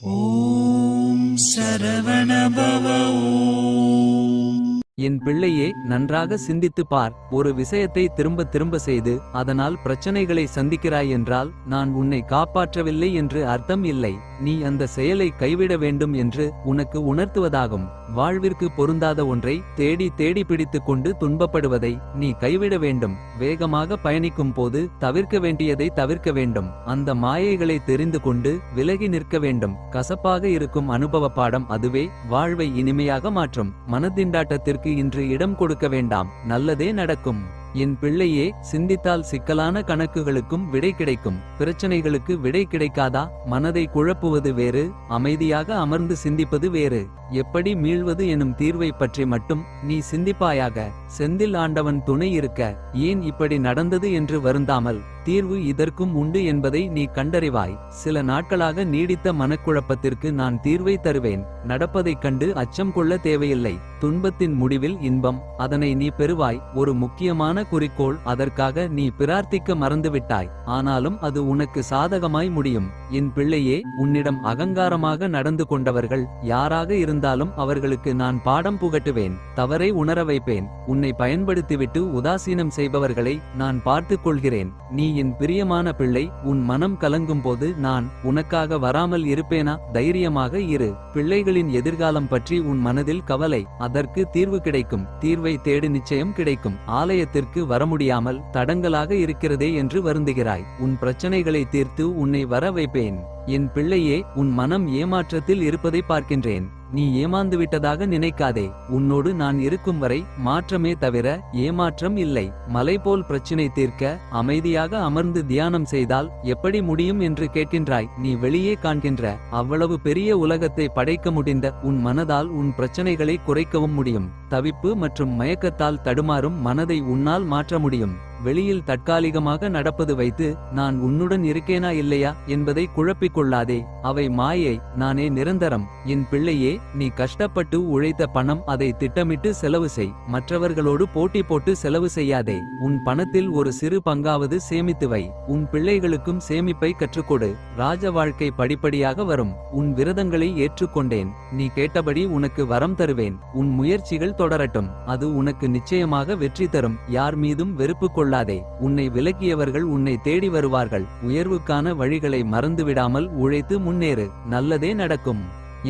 ஓம் சரவண பவ. ஓம். என் பிள்ளையே, நன்றாக சிந்தித்துப் பார். ஒரு விஷயத்தை திரும்ப திரும்ப செய்து அதனால் பிரச்சனைகளை சந்திக்கிறாய் என்றால் நான் உன்னை காப்பாற்றவில்லை என்று அர்த்தம் இல்லை. நீ அந்த செயலை கைவிட வேண்டும் என்று உனக்கு உணர்த்துவதாகும். வாழ்விற்கு பொருந்தாத ஒன்றை தேடி தேடி பிடித்துக் கொண்டு துன்பப்படுவதை நீ கைவிட வேண்டும். வேகமாக பயணிக்கும் போது தவிர்க்க வேண்டியதை தவிர்க்க வேண்டும். அந்த மாயைகளை தெரிந்து கொண்டு விலகி நிற்க வேண்டும். கசப்பாக இருக்கும் அனுபவ பாடம் அதுவே வாழ்வை இனிமையாக மாற்றும். மனத்திண்டாட்டத்திற்கு இன்று இடம் கொடுக்க வேண்டாம். நல்லதே நடக்கும். என் பிள்ளையே, சிந்தித்தால் சிக்கலான கணக்குகளுக்கும் விடை கிடைக்கும். பிரச்சனைகளுக்கு விடை கிடைக்காதா? மனதை குழப்புவது வேறு, அமைதியாக அமர்ந்து சிந்திப்பது வேறு. எப்படி மீள்வது எனும் தீர்வை பற்றி மட்டும் நீ சிந்திப்பாயாக. செந்தில் ஆண்டவன் துணை இருக்க ஏன் இப்படி நடந்தது என்று வருந்தாமல் தீர்வு இதற்கும் உண்டு என்பதை நீ கண்டறிவாய். சில நாட்களாக நீடித்த மனக்குழப்பத்திற்கு நான் தீர்வை தருவேன். நடப்பதைக் கண்டு அச்சம் கொள்ள தேவையில்லை. துன்பத்தின் முடிவில் இன்பம், அதனை நீ பெறுவாய். ஒரு முக்கியமான குறிக்கோள், அதற்காக நீ பிரார்த்திக்க மறந்துவிட்டாய். ஆனாலும் அது உனக்கு சாதகமாய் முடியும். என் பிள்ளையே, உன்னிடம் அகங்காரமாக நடந்து கொண்டவர்கள் யாராக இருந்தாலும் அவர்களுக்கு நான் பாடம் புகட்டுவேன். தவறை உணர வைப்பேன். உன்னை பயன்படுத்திவிட்டு உதாசீனம் செய்பவர்களை நான் பார்த்துக் கொள்கிறேன். நீ என் பிரியமான பிள்ளை. உன் மனம் கலங்கும் போது நான் உனக்காக வராமல் இருப்பேனா? தைரியமாக இரு. பிள்ளைகளின் எதிர்காலம் பற்றி உன் மனதில் கவலை. அதற்கு தீர்வு கிடைக்கும். தீர்வை தேடி நிச்சயம் கிடைக்கும். ஆலயத்திற்கு வர முடியாமல் தடங்கலாக இருக்கிறதே என்று வருந்துகிறாய். உன் பிரச்சனைகளை தீர்த்து உன்னை வர வைப்பேன். என் பிள்ளையே, உன் மனம் ஏமாற்றத்தில் இருப்பதை பார்க்கின்றேன். நீ ஏமாந்துவிட்டதாக நினைக்காதே. உன்னோடு நான் இருக்கும் வரை மாற்றமே தவிர ஏமாற்றம் இல்லை. மலை போல் பிரச்சினை தீர்க்க அமைதியாக அமர்ந்து தியானம் செய்தால் எப்படி முடியும் என்று கேட்கின்றாய். நீ வெளியே காண்கின்ற அவ்வளவு பெரிய உலகத்தை படைக்க முடிந்த உன் மனதால் உன் பிரச்சனைகளை குறைக்கவும் முடியும். தவிப்பு மற்றும் மயக்கத்தால் தடுமாறும் மனதை உன்னால் மாற்ற முடியும். வெளியில் தற்காலிகமாக நடப்பது வைத்து நான் உன்னுடன் இருக்கேனா இல்லையா என்பதை குழப்பிக் கொள்ளாதே. அவை மாயை, நானே நிரந்தரம். என் பிள்ளையே, நீ கஷ்டப்பட்டு உழைத்த பணம், அதை திட்டமிட்டு செலவு செய். மற்றவர்களோடு போட்டி போட்டு செலவு செய்யாதே. உன் பணத்தில் ஒரு சிறு பங்காவது சேமித்து வை. உன் பிள்ளைகளுக்கும் சேமிப்பை கற்றுக்கொடு. ராஜ வாழ்க்கை படிப்படியாக வரும். உன் விரதங்களை ஏற்றுக்கொண்டேன். நீ கேட்டபடி உனக்கு வரம் தருவேன். உன் முயற்சிகள் தொடரட்டும். அது உனக்கு நிச்சயமாக வெற்றி தரும். யார் மீதும் வெறுப்பு கொள்ளாதே. உன்னை விலக்கியவர்கள் உன்னை தேடி வருவார்கள். உயர்வுக்கான வழிகளை மறந்துவிடாமல் உழைத்து முன்னேறு. நல்லதே நடக்கும்.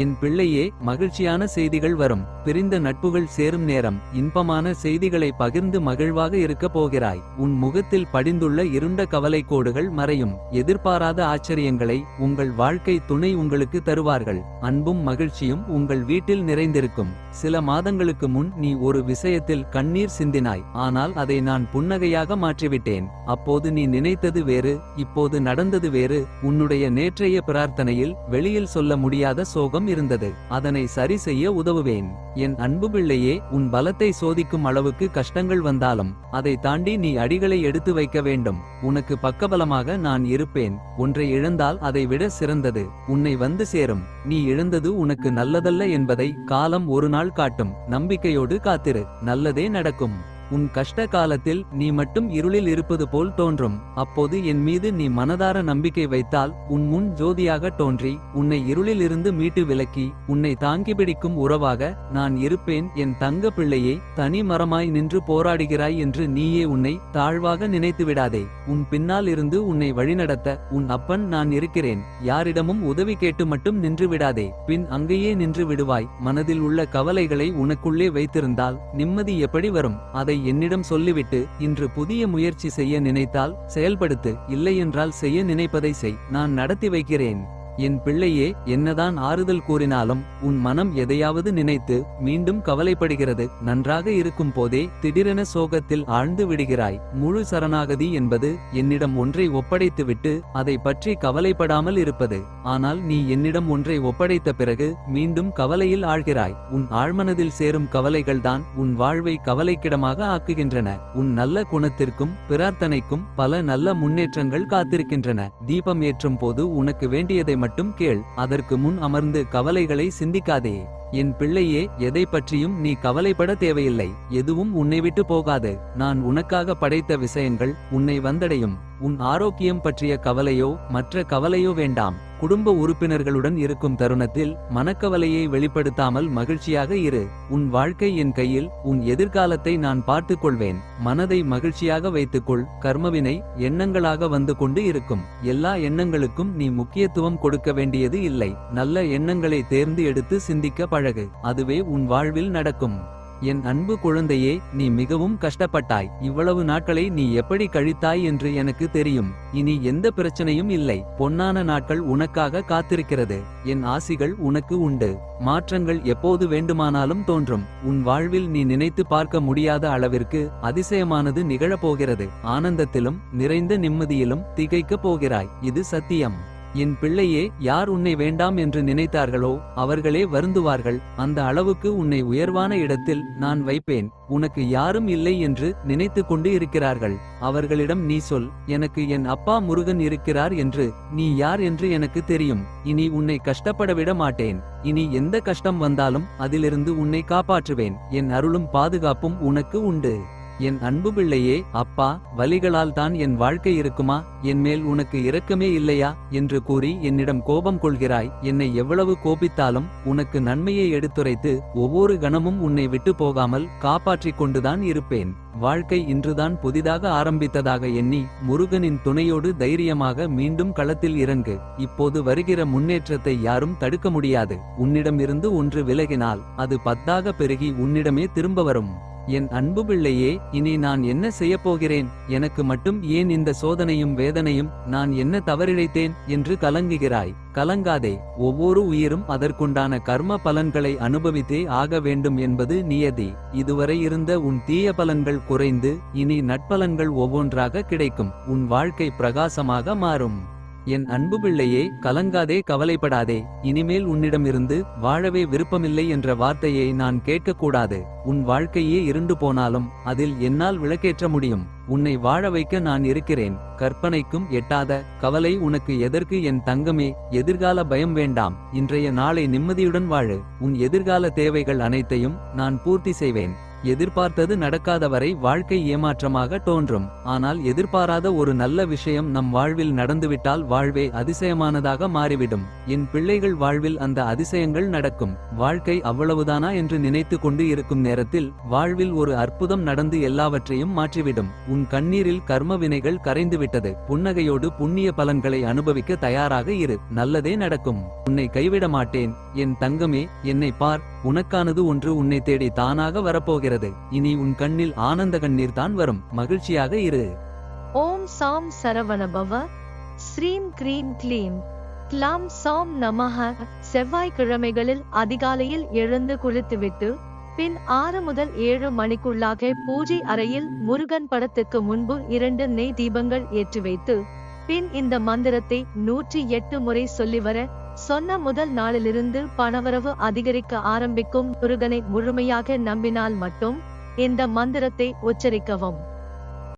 என் பிள்ளையே, மகிழ்ச்சியான செய்திகள் வரும். பிரிந்த நட்புகள் சேரும் நேரம். இன்பமான செய்திகளை பகிர்ந்து மகிழ்வாக இருக்க போகிறாய். உன் முகத்தில் படிந்துள்ள இருண்ட கவலை கோடுகள் மறையும். எதிர்பாராத ஆச்சரியங்களை உங்கள் வாழ்க்கை துணை உங்களுக்கு தருவார்கள். அன்பும் மகிழ்ச்சியும் உங்கள் வீட்டில் நிறைந்திருக்கும். சில மாதங்களுக்கு முன் நீ ஒரு விஷயத்தில் கண்ணீர் சிந்தினாய். ஆனால் அதை நான் புன்னகையாக மாற்றிவிட்டேன். அப்போது நீ நினைத்தது வேறு, இப்போது நடந்தது வேறு. உன்னுடைய நேற்றைய பிரார்த்தனையில் வெளியில் சொல்ல முடியாத சோகம் இருந்தது. அதனை சரி செய்ய உதவுவேன். என் அன்பு பிள்ளையே, உன் பலத்தை சோதிக்கும் அளவுக்கு கஷ்டங்கள் வந்தாலும் அதை தாண்டி நீ அடிகளை எடுத்து வைக்க வேண்டும். உனக்கு பக்கபலமாக நான் இருப்பேன். ஒன்றை இழந்தால் அதை விட சிறந்தது உன்னை வந்து சேரும். நீ இழந்தது உனக்கு நல்லதல்ல என்பதை காலம் ஒரு நாள் காட்டும். நம்பிக்கையோடு காத்திரு. நல்லதே நடக்கும். உன் கஷ்ட காலத்தில் நீ மட்டும் இருளில் இருப்பது போல் தோன்றும். அப்போது என் மீது நீ மனதார நம்பிக்கை வைத்தால் உன் முன் ஜோதியாக தோன்றி உன்னை இருளில் இருந்து மீட்டு விலக்கி உன்னை தாங்கி பிடிக்கும் உறவாக நான் இருப்பேன். என் தங்க பிள்ளையே, தனி மரமாய் நின்று போராடுகிறாய் என்று நீயே உன்னை தாழ்வாக நினைத்து விடாதே. உன் பின்னால் இருந்து உன்னை வழிநடத்த உன் அப்பன் நான் இருக்கிறேன். யாரிடமும் உதவி கேட்டு மட்டும் நின்று விடாதே. பின் அங்கேயே நின்று விடுவாய். மனதில் உள்ள கவலைகளை உனக்குள்ளே வைத்திருந்தால் நிம்மதி எப்படி வரும்? அதை என்னிடம் சொல்லிவிட்டு இன்று புதிய முயற்சி செய்ய நினைத்தால் செயல்படுத்து. இல்லையென்றால் செய்ய நினைப்பதை செய். நான் நடத்தி வைக்கிறேன். என் பிள்ளையே, என்னதான் ஆறுதல் கூறினாலும் உன் மனம் எதையாவது நினைத்து மீண்டும் கவலைப்படுகிறது. நன்றாக இருக்கும் போதே திடீரென சோகத்தில் ஆழ்ந்து விடுகிறாய். முழு சரணாகதி என்பது என்னிடம் ஒன்றை ஒப்படைத்துவிட்டு அதை பற்றி கவலைப்படாமல் இருப்பது. ஆனால் நீ என்னிடம் ஒன்றை ஒப்படைத்த பிறகு மீண்டும் கவலையில் ஆழ்கிறாய். உன் ஆழ்மனதில் சேரும் கவலைகள்தான் உன் வாழ்வை கவலைக்கிடமாக ஆக்குகின்றன. உன் நல்ல குணத்திற்கும் பிரார்த்தனைக்கும் பல நல்ல முன்னேற்றங்கள் காத்திருக்கின்றன. தீபம் ஏற்றும் போது உனக்கு வேண்டியதை மட்டும் கேள். அதற்கு முன் அமர்ந்து கவலைகளை சிந்திக்காதே. என் பிள்ளையே, எதை பற்றியும் நீ கவலைப்பட தேவையில்லை. எதுவும் உன்னை விட்டு போகாது. நான் உனக்காக படைத்த விஷயங்கள் உன்னை வந்தடையும். உன் ஆரோக்கியம் பற்றிய கவலையோ மற்ற கவலையோ வேண்டாம். குடும்ப உறுப்பினர்களுடன் இருக்கும் தருணத்தில் மனக்கவலையை வெளிப்படுத்தாமல் மகிழ்ச்சியாக இரு. உன் வாழ்க்கை என் கையில், உன் எதிர்காலத்தை நான் பார்த்துக் கொள்வேன். மனதை மகிழ்ச்சியாக வைத்துக்கொள். கர்மவினை எண்ணங்களாக வந்து கொண்டு இருக்கும். எல்லா எண்ணங்களுக்கும் நீ முக்கியத்துவம் கொடுக்க வேண்டியது இல்லை. நல்ல எண்ணங்களை தேர்ந்து எடுத்து சிந்திக்க பழகு. அதுவே உன் வாழ்வில் நடக்கும். என் அன்பு குழந்தையே, நீ மிகவும் கஷ்டப்பட்டாய். இவ்வளவு நாட்களை நீ எப்படி கழித்தாய் என்று எனக்கு தெரியும். இனி எந்த பிரச்சனையும் இல்லை. பொன்னான நாட்கள் உனக்காக காத்திருக்கிறது. என் ஆசிகள் உனக்கு உண்டு. மாற்றங்கள் எப்போது வேண்டுமானாலும் தோன்றும். உன் வாழ்வில் நீ நினைத்து பார்க்க முடியாத அளவிற்கு அதிசயமானது நிகழப்போகிறது. ஆனந்தத்திலும் நிறைந்த நிம்மதியிலும் திகைக்கப் போகிறாய். இது சத்தியம். என் பிள்ளையே, யார் உன்னை வேண்டாம் என்று நினைத்தார்களோ அவர்களே வருந்துவார்கள். அந்த அளவுக்கு உன்னை உயர்வான இடத்தில் நான் வைப்பேன். உனக்கு யாரும் இல்லை என்று நினைத்து கொண்டு இருக்கிறார்கள். அவர்களிடம் நீ சொல், எனக்கு என் அப்பா முருகன் இருக்கிறார் என்று. நீ யார் என்று எனக்கு தெரியும். இனி உன்னை கஷ்டப்படவிட மாட்டேன். இனி எந்த கஷ்டம் வந்தாலும் அதிலிருந்து உன்னை காப்பாற்றுவேன். என் அருளும் பாதுகாப்பும் உனக்கு உண்டு. என் அன்பு பிள்ளையே, அப்பா, வலிகளால் தான் என் வாழ்க்கை இருக்குமா? என் மேல் உனக்கு இரக்கமே இல்லையா என்று கூறி என்னிடம் கோபம் கொள்கிறாய். என்னை எவ்வளவு கோபித்தாலும் உனக்கு நன்மையை எடுத்துரைத்து ஒவ்வொரு கணமும் உன்னை விட்டு போகாமல் காப்பாற்றிக் கொண்டுதான் இருப்பேன். வாழ்க்கை இன்றுதான் புதிதாக ஆரம்பித்ததாக எண்ணி முருகனின் துணையோடு தைரியமாக மீண்டும் களத்தில் இறங்கு. இப்போது வருகிற முன்னேற்றத்தை யாரும் தடுக்க முடியாது. உன்னிடமிருந்து ஒன்று விலகினால் அது 10ஆக பெருகி உன்னிடமே திரும்ப வரும். என் அன்பு பிள்ளையே, இனி நான் என்ன செய்யப்போகிறேன்? எனக்கு மட்டும் ஏன் இந்த சோதனையும் வேதனையும்? நான் என்ன தவறிழைத்தேன் என்று கலங்குகிறாய். கலங்காதே. ஒவ்வொரு உயிரும் அதற்குண்டான கர்ம பலன்களை அனுபவித்தே ஆக வேண்டும் என்பது நியதி. இதுவரை இருந்த உன் தீய பலன்கள் குறைந்து இனி நட்பலன்கள் ஒவ்வொன்றாக கிடைக்கும். உன் வாழ்க்கை பிரகாசமாக மாறும். என் அன்பு பிள்ளையே, கலங்காதே, கவலைப்படாதே. இனிமேல் உன்னிடமிருந்து வாழவே விருப்பமில்லை என்ற வார்த்தையை நான் கேட்கக்கூடாது. உன் வாழ்க்கையே இருண்டு போனாலும் அதில் என்னால் விளக்கேற்ற முடியும். உன்னை வாழ வைக்க நான் இருக்கிறேன். கற்பனைக்கும் எட்டாத கவலை உனக்கு எதற்கு என் தங்கமே? எதிர்கால பயம் வேண்டாம். இன்றைய நாளை நிம்மதியுடன் வாழு. உன் எதிர்கால தேவைகள் அனைத்தையும் நான் பூர்த்தி செய்வேன். எதிர்பார்த்தது நடக்காதவரை வாழ்க்கை ஏமாற்றமாக தோன்றும். ஆனால் எதிர்பாராத ஒரு நல்ல விஷயம் நம் வாழ்வில் நடந்துவிட்டால் வாழ்வே அதிசயமானதாக மாறிவிடும். என் பிள்ளைகள் வாழ்வில் அந்த அதிசயங்கள் நடக்கும். வாழ்க்கை அவ்வளவுதானா என்று நினைத்து கொண்டு இருக்கும் நேரத்தில் வாழ்வில் ஒரு அற்புதம் நடந்து எல்லாவற்றையும் மாற்றிவிடும். உன் கண்ணீரில் கர்ம வினைகள் கரைந்துவிட்டது. புன்னகையோடு புண்ணிய பலன்களை அனுபவிக்க தயாராக இரு. நல்லதே நடக்கும். உன்னை கைவிட மாட்டேன். என் தங்கமே, என்னை பார். உனக்கானது ஒன்று உன்னை தேடி தானாக வரப்போகிறது. இனி உன் கண்ணில் ஆனந்த கண்ணீர் தான் வரும். மகிழ்ச்சியாக இரு. ஓம் சாம் சரவணபவ. ஸ்ரீம் க்ரீம் க்ளீம் க்லாம் சாம் நமஹ. செவ்வாய்க்கிழமைகளில் அதிகாலையில் எழுந்து குளித்துவிட்டு பின் 6 முதல் 7 மணிக்குள்ளாக பூஜை அறையில் முருகன் படத்துக்கு முன்பு 2 நெய் தீபங்கள் ஏற்றி வைத்து பின் இந்த மந்திரத்தை 108 முறை சொல்லி வர சொன்ன முதல் நாளிலிருந்து பணவரவு அதிகரிக்க ஆரம்பிக்கும். முருகனை முழுமையாக நம்பினால் மட்டும் இந்த மந்திரத்தை உச்சரிக்கவும்.